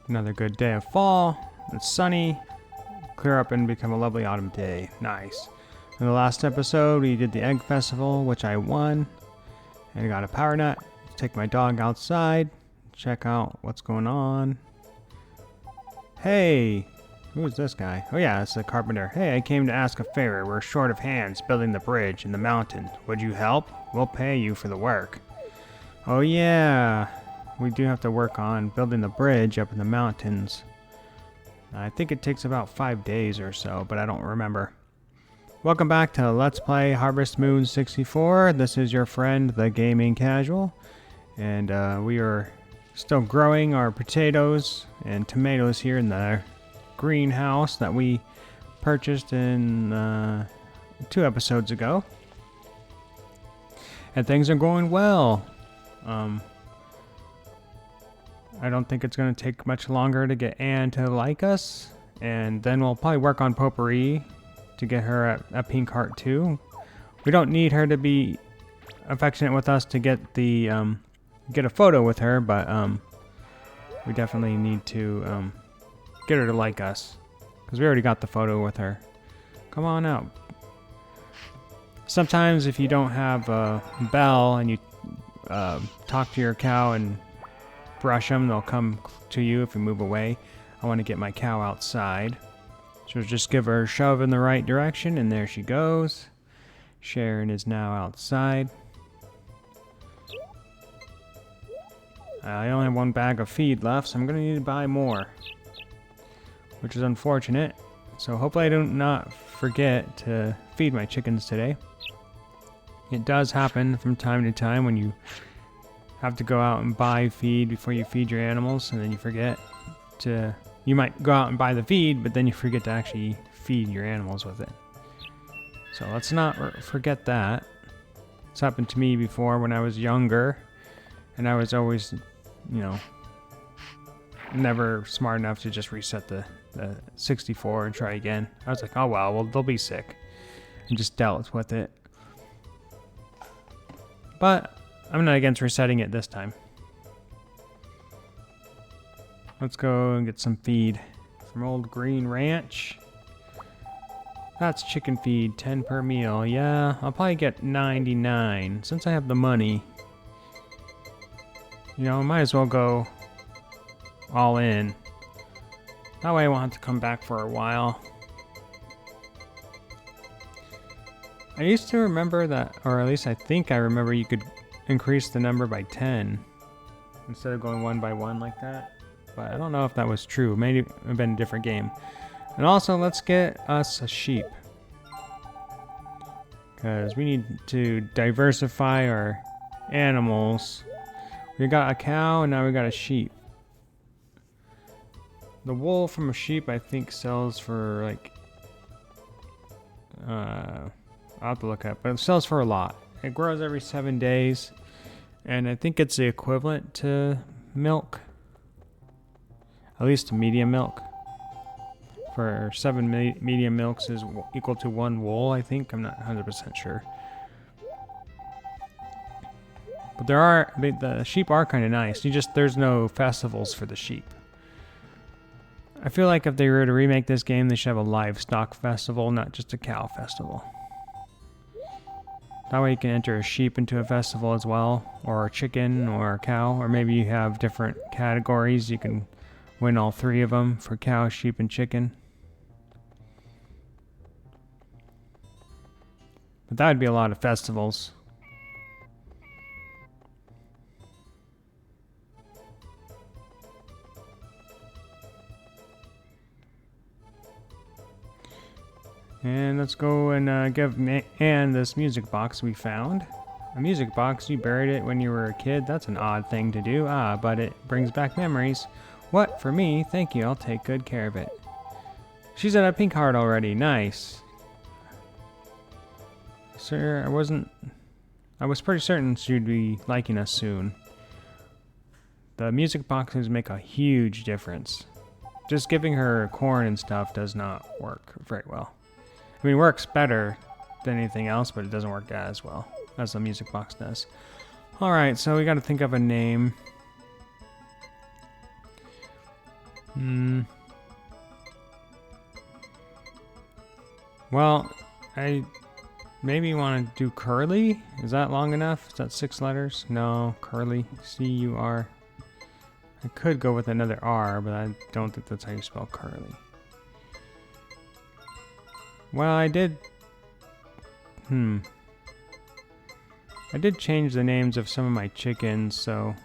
Another good day of fall. It's sunny. Clear up and become a lovely autumn day. Nice. In the last episode, we did the egg festival, which I won. And I got a power nut. Take my dog outside. Check out what's going on. Hey! Who is this guy? Oh yeah, it's the carpenter. Hey, I came to ask a favor. We're short of hands building the bridge in the mountain. Would you help? We'll pay you for the work. Oh yeah! We do have to work on building the bridge up in the mountains. I think it takes about 5 days or so, but I don't remember. Welcome back to Let's Play Harvest Moon 64. This is your friend, the Gaming Casual. And we are still growing our potatoes and tomatoes here in the greenhouse that we purchased in 2 episodes ago. And things are going well. I don't think it's going to take much longer to get Anne to like us. And then we'll probably work on Potpourri to get her at Pink Heart too. We don't need her to be affectionate with us to get the get a photo with her, but we definitely need to get her to like us. Because we already got the photo with her. Come on out. Sometimes if you don't have a bell and you talk to your cow and brush them, they'll come to you if you move away. I want to get my cow outside. So just give her a shove in the right direction, and there she goes. Sharon is now outside. I only have 1 bag of feed left, so I'm going to need to buy more. Which is unfortunate. So hopefully I do not forget to feed my chickens today. It does happen from time to time when you have to go out and buy feed before you feed your animals, and then you forget to... You might go out and buy the feed, but then you forget to actually feed your animals with it. So let's not forget that. It's happened to me before when I was younger, and I was always, you know, never smart enough to just reset the 64 and try again. I was like, oh well, they'll be sick, and just dealt with it. But I'm not against resetting it this time. Let's go and get some feed from Old Green Ranch. That's chicken feed, 10 per meal. Yeah, I'll probably get 99 since I have the money. You know, I might as well go all in. That way I won't have to come back for a while. I used to remember that, or at least I think I remember you could increase the number by 10 instead of going 1 by 1 like that. But I don't know if that was true. Maybe it would have been a different game. And also, let's get us a sheep. Because we need to diversify our animals. We got a cow and now we got a sheep. The wool from a sheep I think sells for like... I'll have to look up. But it sells for a lot. It grows every 7 days. And I think it's the equivalent to milk. At least medium milk. For 7 medium milks is equal to 1 wool, I think. I'm not 100% sure. But the sheep are kind of nice. There's no festivals for the sheep. I feel like if they were to remake this game, they should have a livestock festival, not just a cow festival. That way you can enter a sheep into a festival as well, or a chicken, or a cow, or maybe you have different categories. You can win all 3 of them for cow, sheep, and chicken. But that would be a lot of festivals. And let's go and give Anne this music box we found. A music box? You buried it when you were a kid? That's an odd thing to do. But it brings back memories. What? For me? Thank you. I'll take good care of it. She's at a Pink Heart already. Nice. Sir, I was pretty certain she'd be liking us soon. The music boxes make a huge difference. Just giving her corn and stuff does not work very well. I mean, it works better than anything else, but it doesn't work as well as the music box does. Alright, so we gotta think of a name. Well, I maybe want to do curly. Is that long enough? Is that 6 letters? No, curly. C-U-R. I could go with another R, but I don't think that's how you spell curly. Well, I did... I did change the names of some of my chickens, so...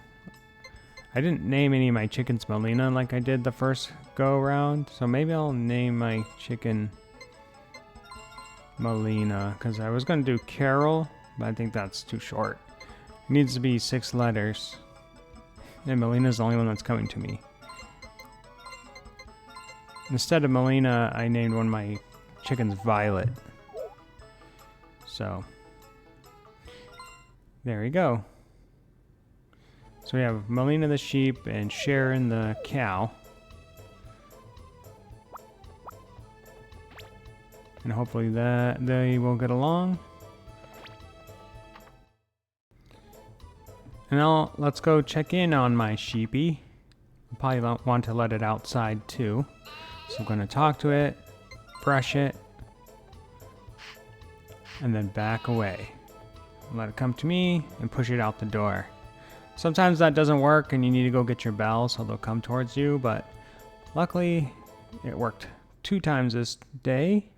I didn't name any of my chickens Melina like I did the first go-around, so maybe I'll name my chicken Melina, because I was going to do Carol, but I think that's too short. It needs to be 6 letters. And Melina's the only one that's coming to me. Instead of Melina, I named one of my chickens Violet. So, there we go. So we have Melina the sheep and Sharon the cow. And hopefully that they will get along. And now let's go check in on my sheepy. Probably want to let it outside too. So I'm going to talk to it, brush it, and then back away. Let it come to me and push it out the door. Sometimes that doesn't work and you need to go get your bell so they'll come towards you, but luckily it worked 2 times this day.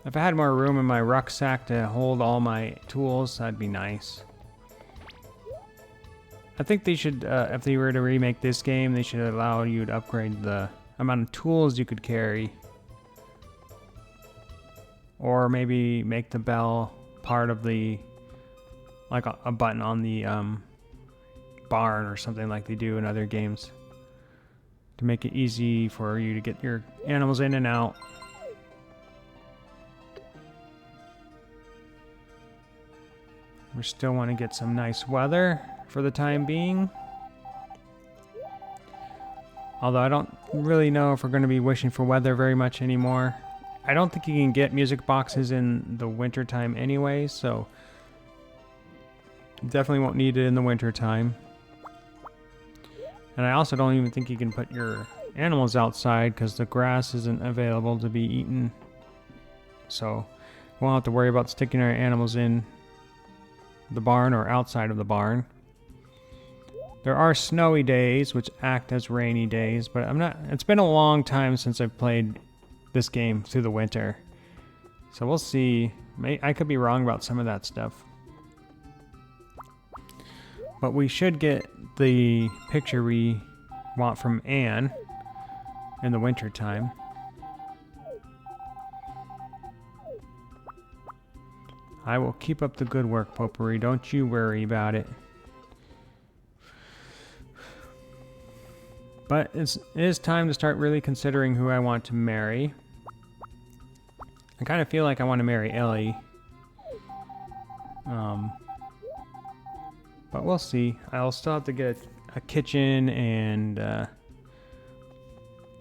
If I had more room in my rucksack to hold all my tools, that'd be nice. I think they should, if they were to remake this game, they should allow you to upgrade the amount of tools you could carry. Or maybe make the bell part of the, like a button on the barn or something like they do in other games. To make it easy for you to get your animals in and out. We still want to get some nice weather for the time being. Although I don't really know if we're going to be wishing for weather very much anymore. I don't think you can get music boxes in the winter time anyway, so definitely won't need it in the winter time. And I also don't even think you can put your animals outside because the grass isn't available to be eaten. So we won't have to worry about sticking our animals in the barn or outside of the barn. There are snowy days which act as rainy days, but it's been a long time since I've played this game through the winter. So we'll see. I could be wrong about some of that stuff. But we should get the picture we want from Anne in the winter time. I will keep up the good work, Potpourri. Don't you worry about it. But it is time to start really considering who I want to marry. I kind of feel like I want to marry Ellie. But we'll see. I'll still have to get a kitchen and I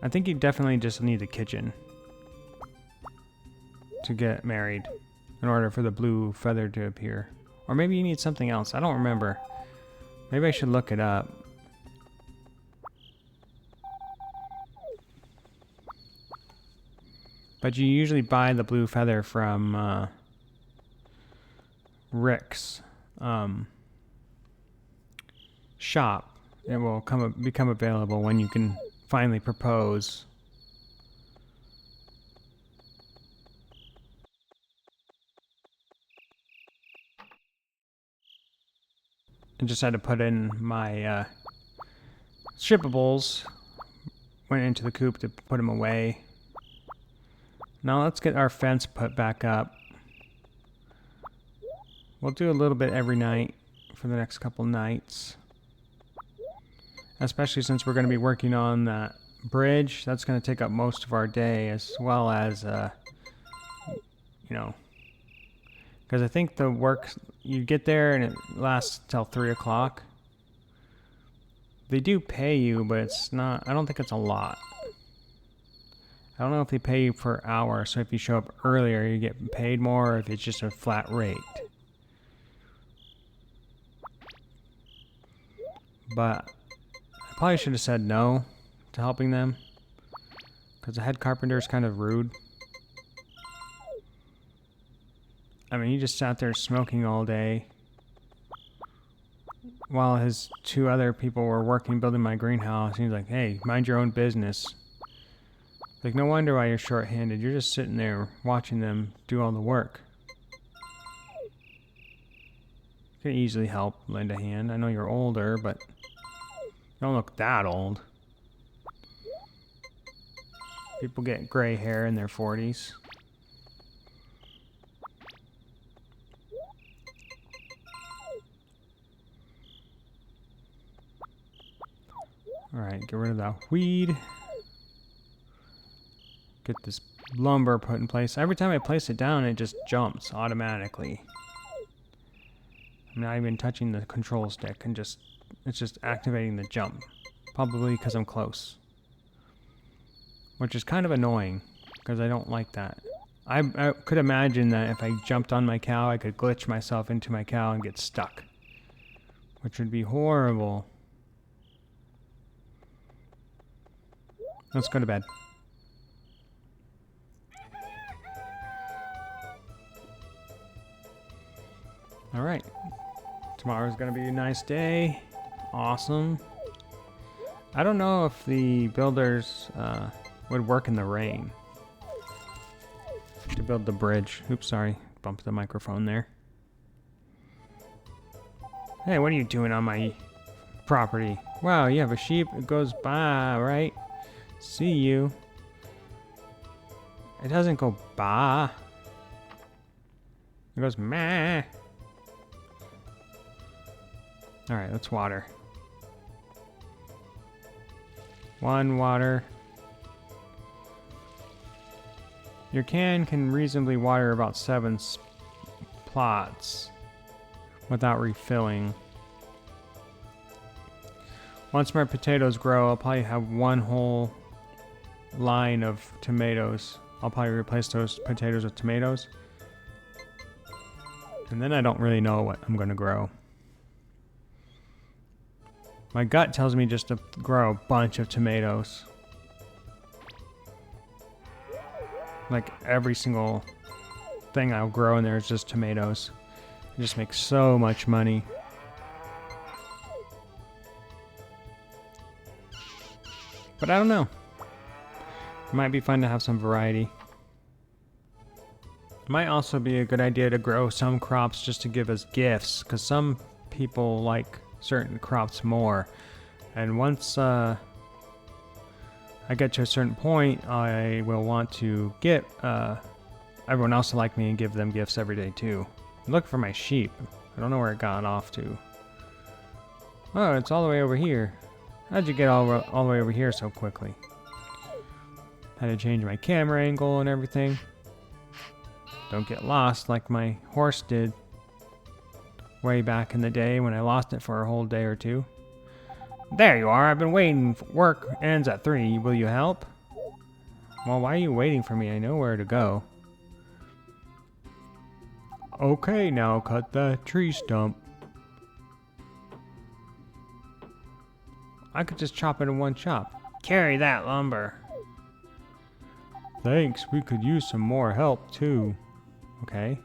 think you definitely just need a kitchen to get married in order for the blue feather to appear. Or maybe you need something else. I don't remember. Maybe I should look it up. But you usually buy the blue feather from Rick's shop. It will become available when you can finally propose. I just had to put in my shippables. Went into the coop to put them away. Now let's get our fence put back up. We'll do a little bit every night for the next couple nights. Especially since we're going to be working on that bridge. That's going to take up most of our day, as well as, you know, because I think the work, you get there and it lasts till 3 o'clock. They do pay you, but it's not, I don't think it's a lot. I don't know if they pay you per hour, so if you show up earlier, you get paid more, or if it's just a flat rate. But I probably should have said no to helping them, because the head carpenter is kind of rude. I mean, he just sat there smoking all day while his two other people were working building my greenhouse. He's like, hey, mind your own business. Like, no wonder why you're short-handed. You're just sitting there watching them do all the work. You could easily help lend a hand. I know you're older, but you don't look that old. People get gray hair in their 40s. Alright, get rid of that weed. Get this lumber put in place. Every time I place it down, it just jumps automatically. I'm not even touching the control stick, and it's just activating the jump. Probably because I'm close. Which is kind of annoying, because I don't like that. I could imagine that if I jumped on my cow, I could glitch myself into my cow and get stuck. Which would be horrible. Let's go to bed. Alright. Tomorrow's gonna be a nice day. Awesome. I don't know if the builders would work in the rain. To build the bridge. Oops, sorry. Bumped the microphone there. Hey, what are you doing on my property? Wow, you have a sheep. It goes by, right? See you. It doesn't go bah. It goes meh. Alright, let's water. One water. Your can reasonably water about 7 plots without refilling. Once my potatoes grow, I'll probably have one whole line of tomatoes. I'll probably replace those potatoes with tomatoes. And then I don't really know what I'm going to grow. My gut tells me just to grow a bunch of tomatoes. Like every single thing I'll grow in there is just tomatoes. It just makes so much money. But I don't know. It might be fun to have some variety. It might also be a good idea to grow some crops just to give as gifts, because some people like certain crops more. And once I get to a certain point, I will want to get everyone else to like me and give them gifts every day too. Look for my sheep. I don't know where it got off to. Oh, it's all the way over here. How'd you get all the way over here so quickly? Had to change my camera angle and everything. Don't get lost like my horse did way back in the day when I lost it for a whole day or two. There you are. I've been waiting. Work ends at 3. Will you help? Well, why are you waiting for me? I know where to go. Okay, now cut the tree stump. I could just chop it in one chop. Carry that lumber. Thanks, we could use some more help too. Okay.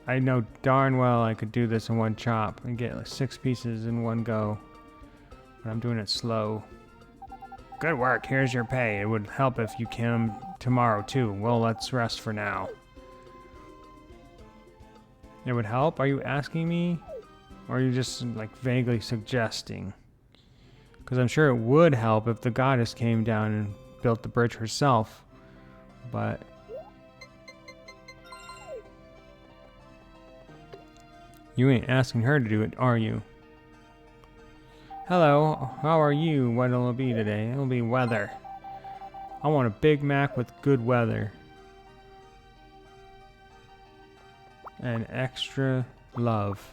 I know darn well I could do this in one chop and get like 6 pieces in one go. But I'm doing it slow. Good work, here's your pay. It would help if you came tomorrow too. Well, let's rest for now. It would help? Are you asking me? Or are you just like vaguely suggesting? Because I'm sure it would help if the goddess came down and built the bridge herself. But you ain't asking her to do it, are you? Hello, how are you? What'll it be today? It'll be weather. I want a Big Mac with good weather. And extra love.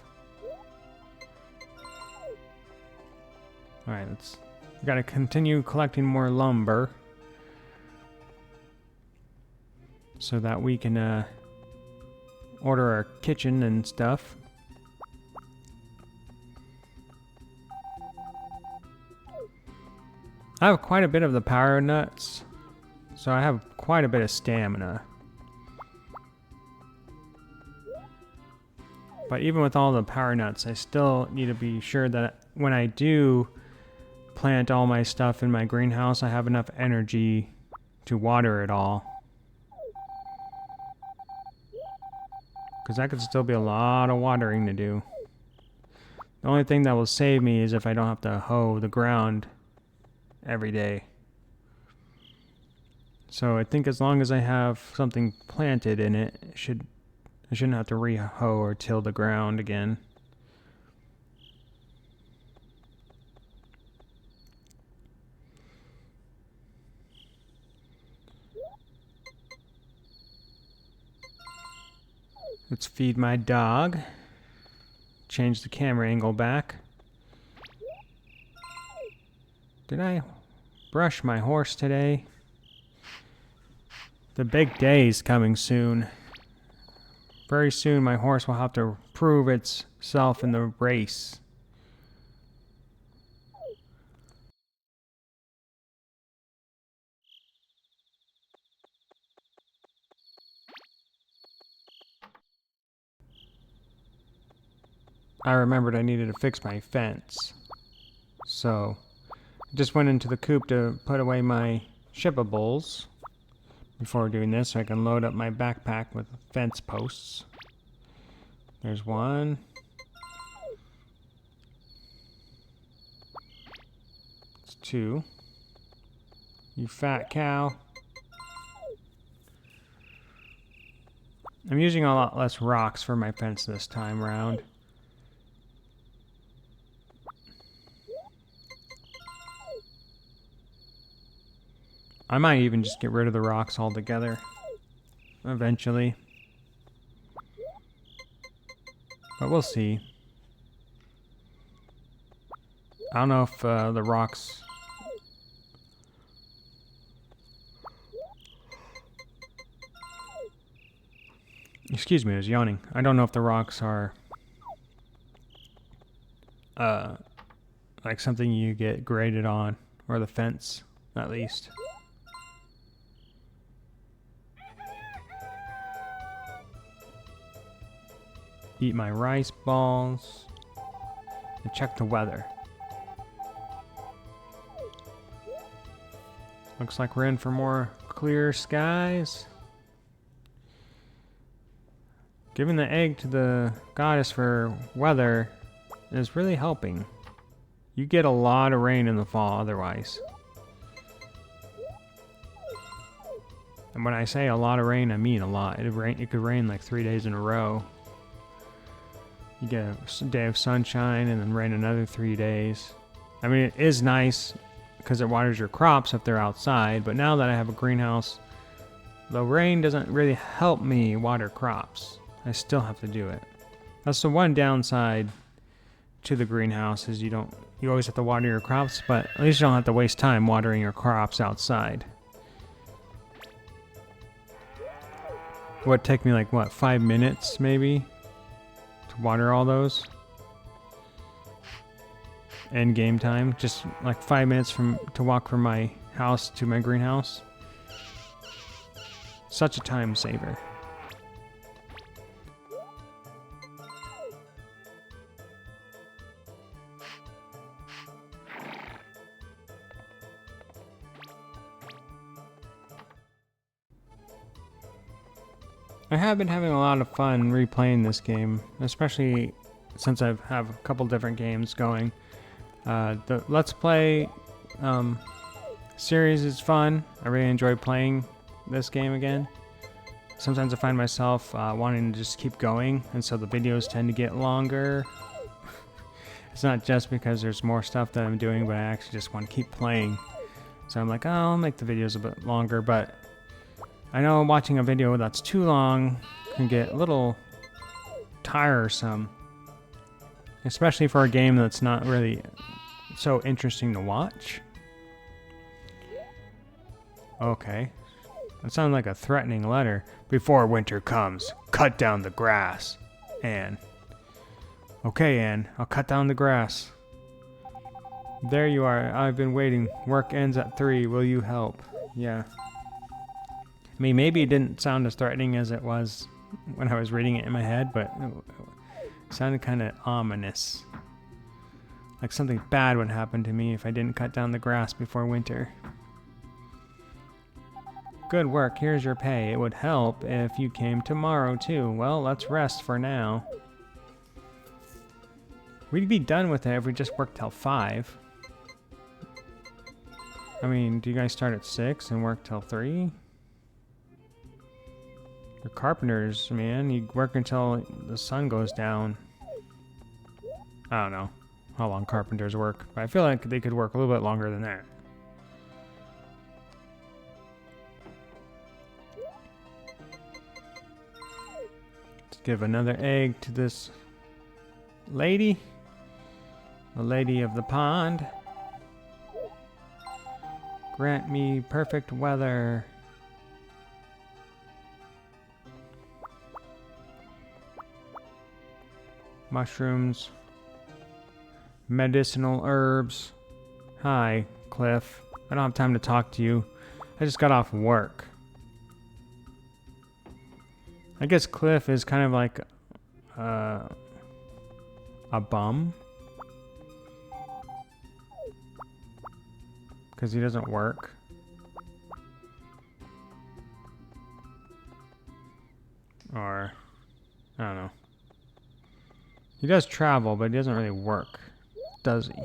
Alright, we gotta continue collecting more lumber. So that we can order our kitchen and stuff. I have quite a bit of the power nuts, So I have quite a bit of stamina. But even with all the power nuts, I still need to be sure that when I do plant all my stuff in my greenhouse, I have enough energy to water it all. Because that could still be a lot of watering to do. The only thing that will save me is if I don't have to hoe the ground every day. So I think as long as I have something planted in it, I shouldn't have to re-hoe or till the ground again. Let's feed my dog. Change the camera angle back. Did I brush my horse today? The big day is coming soon. Very soon my horse will have to prove itself in the race. I remembered I needed to fix my fence. So I just went into the coop to put away my shippables before doing this so I can load up my backpack with fence posts. There's one. It's two. You fat cow. I'm using a lot less rocks for my fence this time around. I might even just get rid of the rocks altogether eventually. But we'll see. I don't know if the rocks... Excuse me, I was yawning. I don't know if the rocks are... like something you get graded on. Or the fence, at least. Eat my rice balls. And check the weather. Looks like we're in for more clear skies. Giving the egg to the goddess for weather is really helping. You get a lot of rain in the fall otherwise. And when I say a lot of rain, I mean a lot. It could rain like 3 days in a row. You get a day of sunshine and then rain another 3 days. I mean, it is nice because it waters your crops if they're outside, but now that I have a greenhouse, the rain doesn't really help me water crops. I still have to do it. That's the one downside to the greenhouse is you always have to water your crops, but at least you don't have to waste time watering your crops outside. It would take me like, 5 minutes maybe to water all those? End game time, just like 5 minutes to walk from my house to my greenhouse. Such a time saver. I have been having a lot of fun replaying this game, especially since I have a couple different games going. The Let's Play series is fun. I really enjoy playing this game again. Sometimes I find myself wanting to just keep going, and so the videos tend to get longer. It's not just because there's more stuff that I'm doing, but I actually just want to keep playing. So I'm like, oh, I'll make the videos a bit longer, but I know watching a video that's too long can get a little tiresome. Especially for a game that's not really so interesting to watch. Okay. That sounds like a threatening letter. Before winter comes, cut down the grass. Anne. Okay, Anne, I'll cut down the grass. There you are. I've been waiting. Work ends at 3. Will you help? Yeah. I mean, maybe it didn't sound as threatening as it was when I was reading it in my head, but it sounded kind of ominous. Like something bad would happen to me if I didn't cut down the grass before winter. Good work, here's your pay. It would help if you came tomorrow too. Well, let's rest for now. We'd be done with it if we just worked till 5. I mean, do you guys start at 6 and work till 3? You're carpenters, man. You work until the sun goes down. I don't know how long carpenters work, but I feel like they could work a little bit longer than that. Let's give another egg to this lady. The lady of the pond. Grant me perfect weather. Mushrooms. Medicinal herbs. Hi, Cliff. I don't have time to talk to you. I just got off work. I guess Cliff is kind of like a bum. Because he doesn't work. Or, I don't know. He does travel, but he doesn't really work, does he?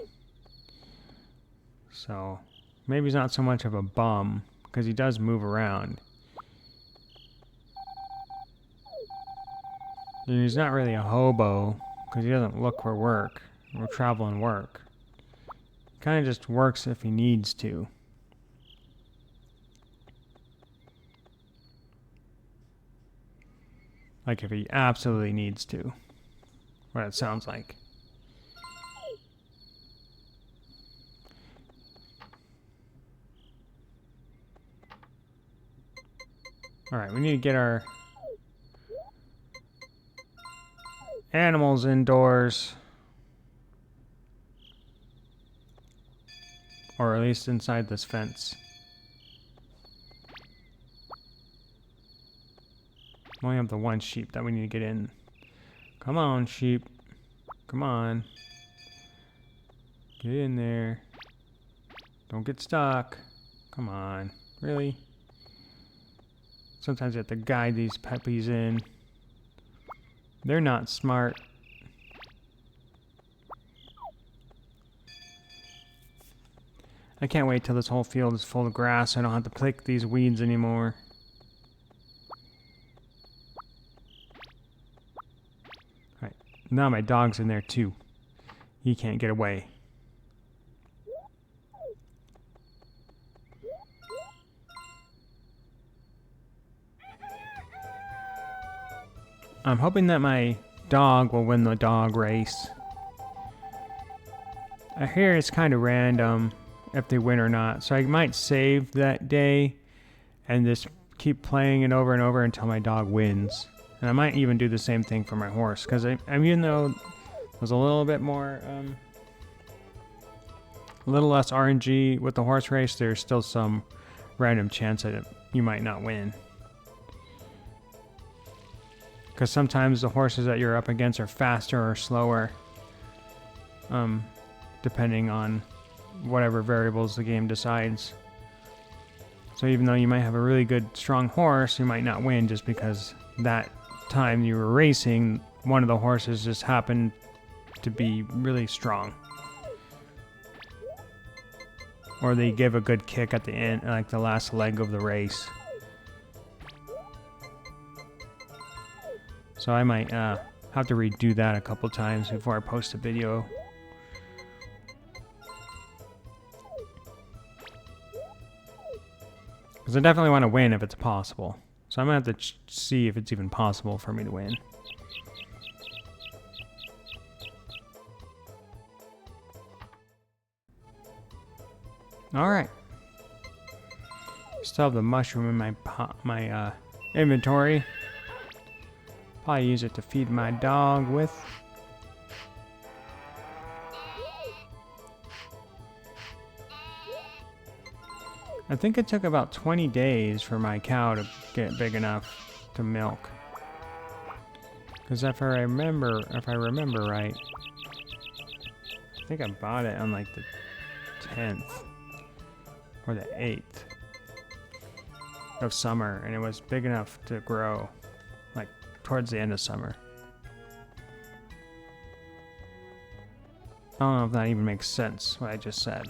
So, maybe he's not so much of a bum, because he does move around. And he's not really a hobo, because he doesn't look for work, or travel and work. Kind of just works if he needs to. Like if he absolutely needs to. What it sounds like. Alright, we need to get our animals indoors. Or at least inside this fence. We only have the one sheep that we need to get in. Come on, sheep. Come on. Get in there. Don't get stuck. Come on. Really? Sometimes you have to guide these puppies in. They're not smart. I can't wait till this whole field is full of grass so I don't have to pick these weeds anymore. Alright, now my dog's in there too. He can't get away. I'm hoping that my dog will win the dog race. I hear it's kind of random if they win or not, so I might save that day and just keep playing it over and over until my dog wins. And I might even do the same thing for my horse, because even though there's a little bit more, a little less RNG with the horse race, there's still some random chance that you might not win. Because sometimes the horses that you're up against are faster or slower, depending on whatever variables the game decides. So even though you might have a really good, strong horse, you might not win just because that time you were racing, one of the horses just happened to be really strong. Or they give a good kick at the end, like the last leg of the race. So I might have to redo that a couple times before I post a video. Because I definitely want to win if it's possible. So I'm going to have to see if it's even possible for me to win. Alright. Still have the mushroom in my inventory. Probably use it to feed my dog with. I think it took about 20 days for my cow to get big enough to milk. Because if I remember right, I think I bought it on like the 10th or the 8th of summer, and it was big enough to grow like towards the end of summer. I don't know if that even makes sense, what I just said.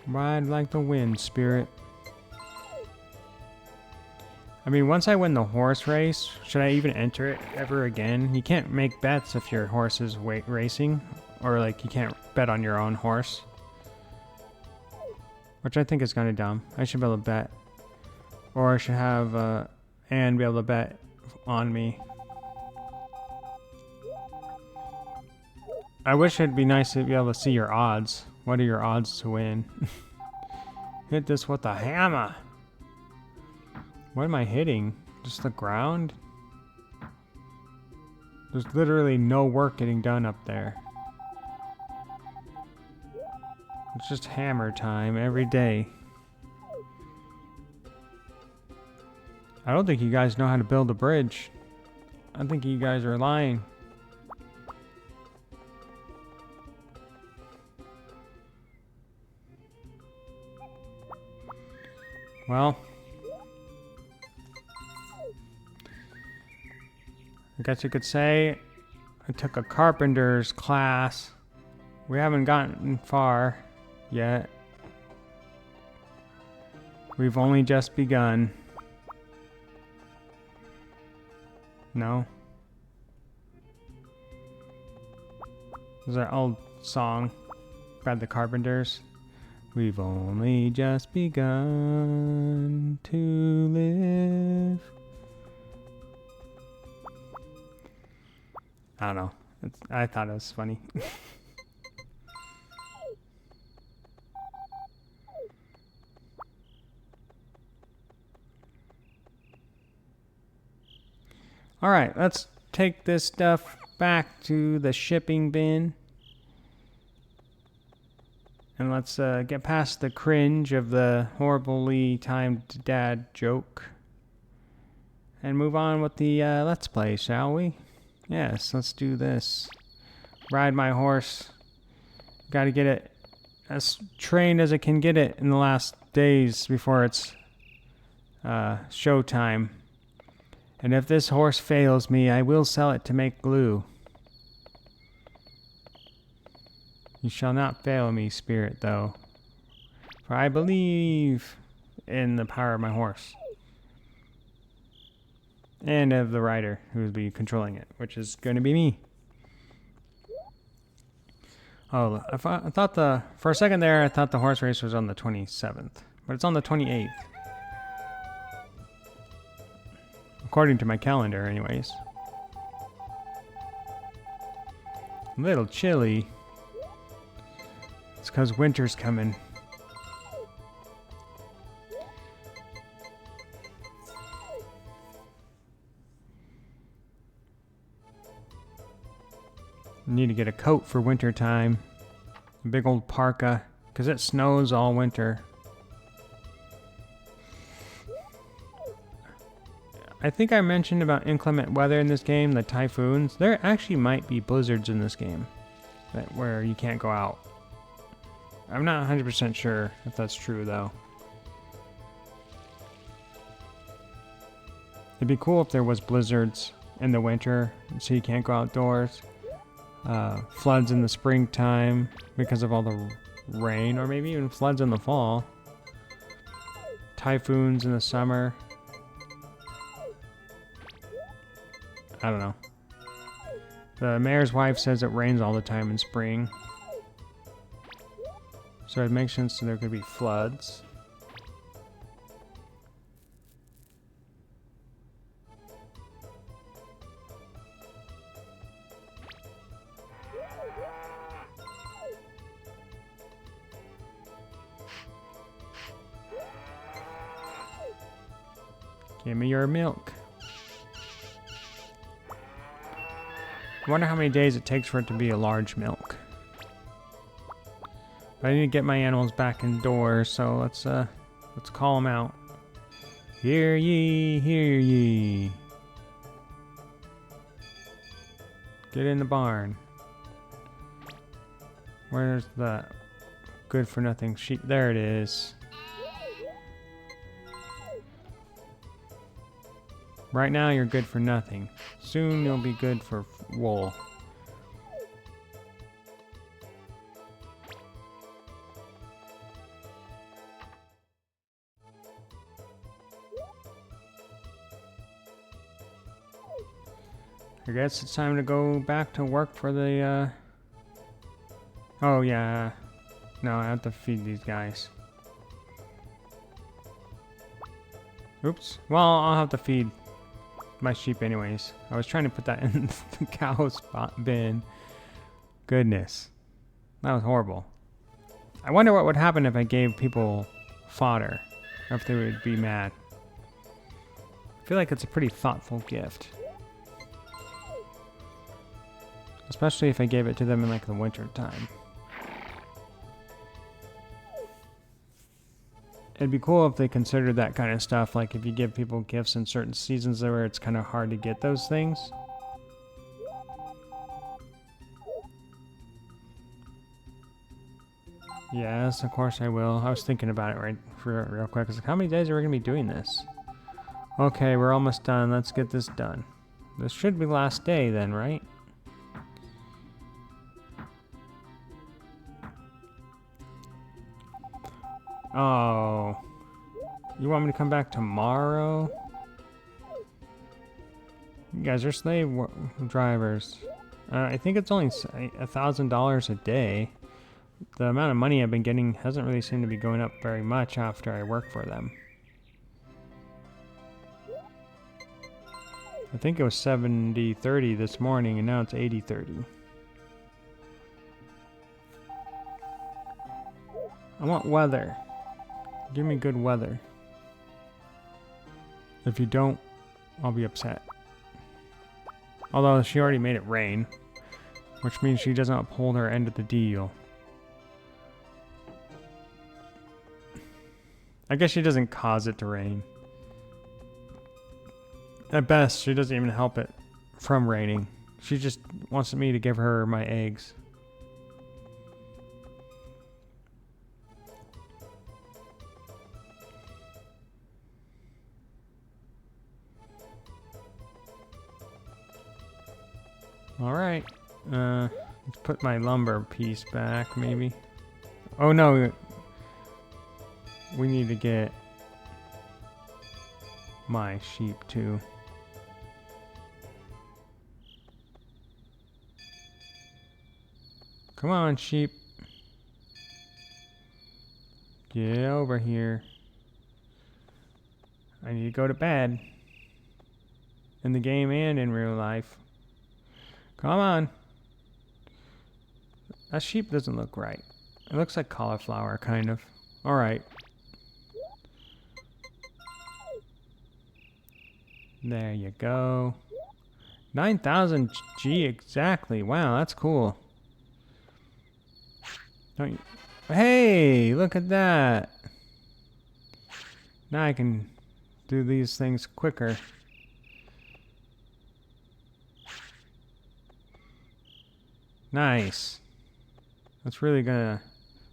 Ride like the wind, spirit. I mean, once I win the horse race, should I even enter it ever again? You can't make bets if your horse is racing, or like you can't bet on your own horse. Which I think is kind of dumb. I should be able to bet. Or I should have Anne be able to bet on me. I wish it'd be nice to be able to see your odds. What are your odds to win? Hit this with a hammer. What am I hitting? Just the ground? There's literally no work getting done up there. It's just hammer time every day. I don't think you guys know how to build a bridge. I think you guys are lying. Well, I guess you could say I took a carpenter's class. We haven't gotten far yet. We've only just begun. No? There's that old song by the Carpenters. We've only just begun to live. I don't know. I thought it was funny. Alright, let's take this stuff back to the shipping bin. And let's get past the cringe of the horribly timed dad joke. And move on with the Let's Play, shall we? Yes, let's do this. Ride my horse. Gotta get it as trained as it can get it in the last days before it's showtime. And if this horse fails me, I will sell it to make glue. You shall not fail me, spirit, though. For I believe in the power of my horse. And of the rider who will be controlling it, which is going to be me. Oh, I thought for a second there, I thought the horse race was on the 27th. But it's on the 28th. According to my calendar, anyways. A little chilly. It's because winter's coming. Need to get a coat for winter time. A big old parka, because it snows all winter. I think I mentioned about inclement weather in this game, the typhoons. There actually might be blizzards in this game where you can't go out. I'm not 100% sure if that's true, though. It'd be cool if there was blizzards in the winter, so you can't go outdoors. Floods in the springtime because of all the rain, or maybe even floods in the fall. Typhoons in the summer. I don't know. The mayor's wife says it rains all the time in spring. So it makes sense that there could be floods. Give me your milk. I wonder how many days it takes for it to be a large milk. But I need to get my animals back indoors, so let's call them out. Hear ye, hear ye. Get in the barn. Where's the good for nothing sheep? There it is. Right now you're good for nothing. Soon you'll be good for wool. I guess it's time to go back to work for the, Oh, yeah. No, I have to feed these guys. Oops. Well, I'll have to feed my sheep anyways. I was trying to put that in the cow spot bin. Goodness. That was horrible. I wonder what would happen if I gave people fodder. Or if they would be mad. I feel like it's a pretty thoughtful gift. Especially if I gave it to them in like the winter time. It'd be cool if they considered that kind of stuff, like if you give people gifts in certain seasons where it's kind of hard to get those things. Yes, of course I will. I was thinking about it real quick. I was like, how many days are we going to be doing this? Okay, we're almost done. Let's get this done. This should be last day then, right? Oh, you want me to come back tomorrow? You guys are slave drivers. I think it's only $1,000 a day. The amount of money I've been getting hasn't really seemed to be going up very much after I work for them. I think it was 70-30 this morning, and now it's 80-30. I want weather. Give me good weather. If you don't, I'll be upset. Although she already made it rain, which means she doesn't uphold her end of the deal. I guess she doesn't cause it to rain. At best, she doesn't even help it from raining. She just wants me to give her my eggs. Alright, let's put my lumber piece back, maybe. Oh no, we need to get my sheep too. Come on, sheep. Get over here. I need to go to bed. In the game and in real life. Come on. That sheep doesn't look right. It looks like cauliflower, kind of. Alright. There you go. 9,000 G exactly. Wow, that's cool. Don't you? Hey, look at that. Now I can do these things quicker. Nice. That's really gonna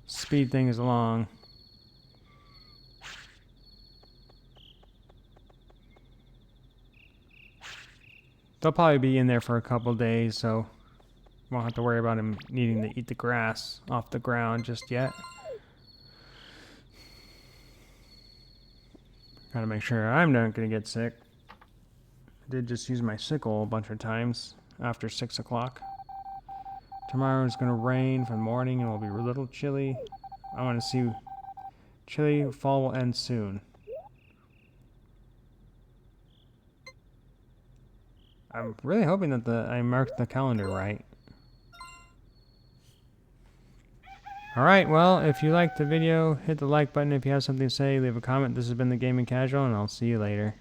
speed things along. They'll probably be in there for a couple days, so won't have to worry about them needing to eat the grass off the ground just yet. Gotta make sure I'm not gonna get sick. I did just use my sickle a bunch of times after 6 o'clock. Tomorrow is gonna rain from the morning and it'll be a little chilly. I want to see chilly fall will end soon. I'm really hoping that I marked the calendar right. Alright, well, if you liked the video, hit the like button. If you have something to say, leave a comment. This has been the Gaming Casual, and I'll see you later.